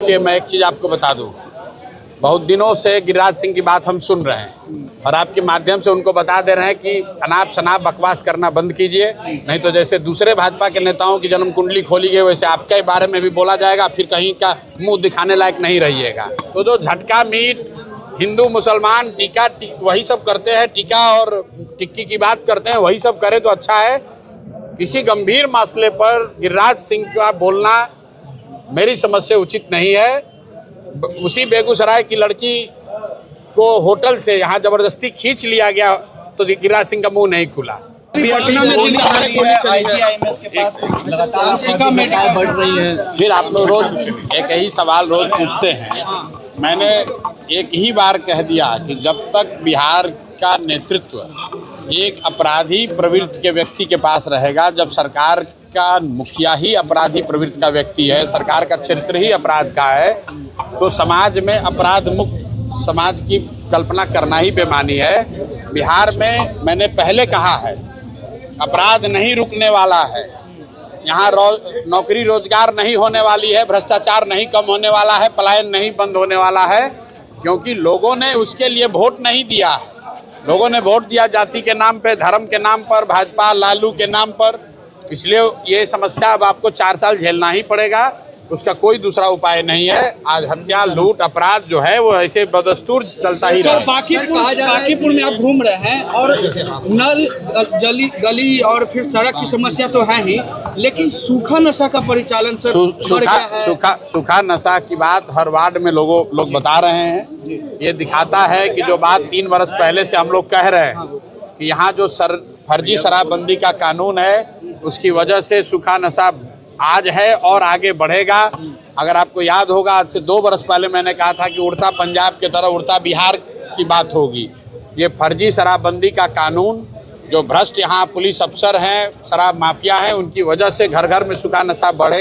देखिए, मैं एक चीज़ आपको बता दूं, बहुत दिनों से गिरिराज सिंह की बात हम सुन रहे हैं और आपके माध्यम से उनको बता दे रहे हैं कि अनाप शनाप बकवास करना बंद कीजिए, नहीं तो जैसे दूसरे भाजपा के नेताओं की जन्म कुंडली खोली गई वैसे आपके बारे में भी बोला जाएगा, फिर कहीं का मुंह दिखाने लायक नहीं रहिएगा। तो जो झटका मीट हिंदू मुसलमान टीका वही सब करते हैं, टीका और टिक्की की बात करते हैं, वही सब करे तो अच्छा है। किसी गंभीर मसले पर गिरिराज सिंह का बोलना मेरी समझ से उचित नहीं है। उसी बेगूसराय की लड़की को होटल से यहाँ जबरदस्ती खींच लिया गया तो गिरिराज सिंह का मुंह नहीं खुला। फिर आप लोग रोज एक ही सवाल रोज पूछते हैं। मैंने एक ही बार कह दिया कि जब तक बिहार का नेतृत्व एक अपराधी प्रवृत्ति के व्यक्ति के पास रहेगा, जब सरकार का मुखिया ही अपराधी प्रवृत्ति का व्यक्ति है, सरकार का क्षेत्र ही अपराध का है, तो समाज में अपराध मुक्त समाज की कल्पना करना ही बेमानी है। बिहार में मैंने पहले कहा है, अपराध नहीं रुकने वाला है, यहाँ नौकरी रोजगार नहीं होने वाली है, भ्रष्टाचार नहीं कम होने वाला है, पलायन नहीं बंद होने वाला है, क्योंकि लोगों ने उसके लिए वोट नहीं दिया है। लोगों ने वोट दिया जाति के नाम पे, धर्म के नाम पर, भाजपा लालू के नाम पर। इसलिए ये समस्या अब आपको 4 साल झेलना ही पड़ेगा, उसका कोई दूसरा उपाय नहीं है। आज हत्या लूट अपराध जो है वो ऐसे बदस्तूर चलता ही रहा। बांकीपुर में आप घूम रहे हैं और नल गली और फिर सड़क की समस्या तो है ही, लेकिन सूखा नशा का परिचालन सूखा नशा की बात हर वार्ड में लोग बता रहे हैं। ये दिखाता है कि जो बात 3 वर्ष पहले से हम लोग कह रहे हैं कि यहाँ जो फर्जी शराबबंदी का कानून है उसकी वजह से सूखा नशा आज है और आगे बढ़ेगा। अगर आपको याद होगा, आज से 2 वर्ष पहले मैंने कहा था कि उड़ता पंजाब की तरह उड़ता बिहार की बात होगी। ये फर्जी शराबबंदी का कानून, जो भ्रष्ट यहाँ पुलिस अफसर हैं, शराब माफिया हैं, उनकी वजह से घर घर में सूखा नशा बढ़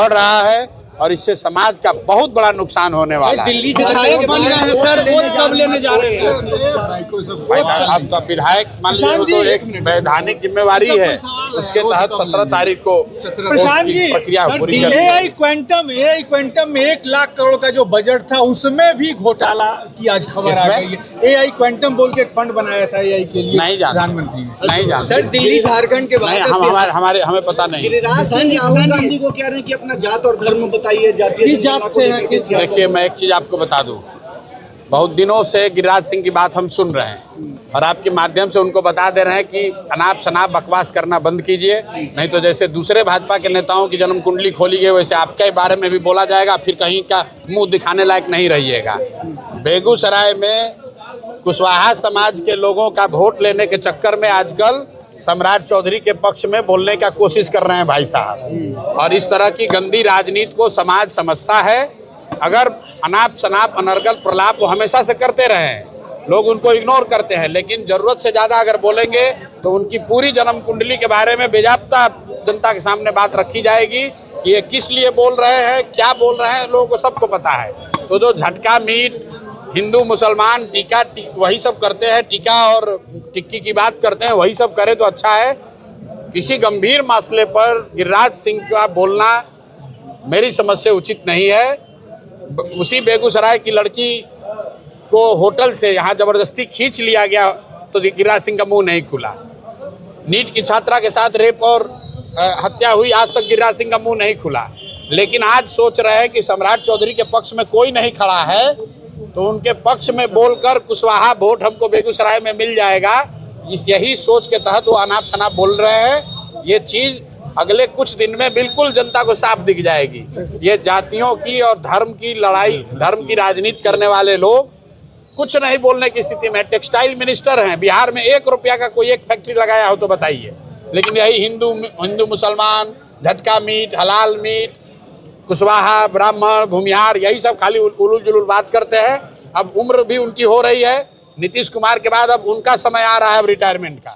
रहा है और इससे समाज का बहुत बड़ा नुकसान होने वाला है। दिल्ली विधायक बन गए हैं सर, वोट कब लेने जा रहे हैं? अब विधायक मान लीजिए तो एक वैधानिक जिम्मेवारी है, उसके तहत 17 तारीख को प्रक्रिया पूरी कर एआई क्वांटम में 1 लाख करोड़ का जो बजट था उसमें भी घोटाला की आज खबर आ गई है। एआई क्वांटम बोल के एक फंड बनाया था एआई के लिए, नहीं जानते प्रधानमंत्री नहीं जानते। सर दिल्ली झारखंड के बाद हमें पता नहीं। गिरिराज सिंह राहुल गांधी को कह रहे हैं कि अपना जात और धर्म बताइए, जातीय जात से है। देखिए, मैं एक चीज आपको बता दूं, बहुत दिनों से गिरिराज सिंह की बात हम सुन रहे हैं और आपके माध्यम से उनको बता दे रहे हैं कि अनाप शनाप बकवास करना बंद कीजिए, नहीं तो जैसे दूसरे भाजपा के नेताओं की जन्म कुंडली खोली गई वैसे आपके बारे में भी बोला जाएगा, फिर कहीं का मुंह दिखाने लायक नहीं रहिएगा। बेगूसराय में कुशवाहा समाज के लोगों का वोट लेने के चक्कर में आजकल सम्राट चौधरी के पक्ष में बोलने का कोशिश कर रहे हैं भाई साहब, और इस तरह की गंदी राजनीति को समाज समझता है। अगर अनाप शनाप अनर्गल प्रलाप वो हमेशा से करते रहे हैं, लोग उनको इग्नोर करते हैं, लेकिन जरूरत से ज़्यादा अगर बोलेंगे तो उनकी पूरी जन्म कुंडली के बारे में बेजाब्ता जनता के सामने बात रखी जाएगी कि ये किस लिए बोल रहे हैं, क्या बोल रहे हैं, लोगों को सबको पता है। तो जो झटका मीट हिंदू मुसलमान वही सब करते हैं, टीका और टिक्की की बात करते हैं, वही सब करे तो अच्छा है। किसी गंभीर मसले पर गिरिराज सिंह का बोलना मेरी समझ से उचित नहीं है। उसी बेगूसराय की लड़की को होटल से यहाँ जबरदस्ती खींच लिया गया तो गिरिराज सिंह का मुंह नहीं खुला। नीट की छात्रा के साथ रेप और हत्या हुई, आज तक गिरिराज सिंह का मुंह नहीं खुला। लेकिन आज सोच रहे हैं कि सम्राट चौधरी के पक्ष में कोई नहीं खड़ा है तो उनके पक्ष में बोलकर कुशवाहा वोट हमको बेगूसराय में मिल जाएगा, यही सोच के तहत वो अनाप शनाप बोल रहे हैं। ये चीज़ अगले कुछ दिन में बिल्कुल जनता को साफ दिख जाएगी। ये जातियों की और धर्म की लड़ाई, धर्म की राजनीति करने वाले लोग कुछ नहीं बोलने की स्थिति में। टेक्सटाइल मिनिस्टर हैं, बिहार में 1 रुपया का कोई एक फैक्ट्री लगाया हो तो बताइए, लेकिन यही हिंदू मुसलमान, झटका मीट, हलाल मीट, कुशवाहा, ब्राह्मण, भूमिहार, यही सब खाली उलूल जुलूल बात करते हैं। अब उम्र भी उनकी हो रही है, नीतीश कुमार के बाद अब उनका समय आ रहा है अब रिटायरमेंट का।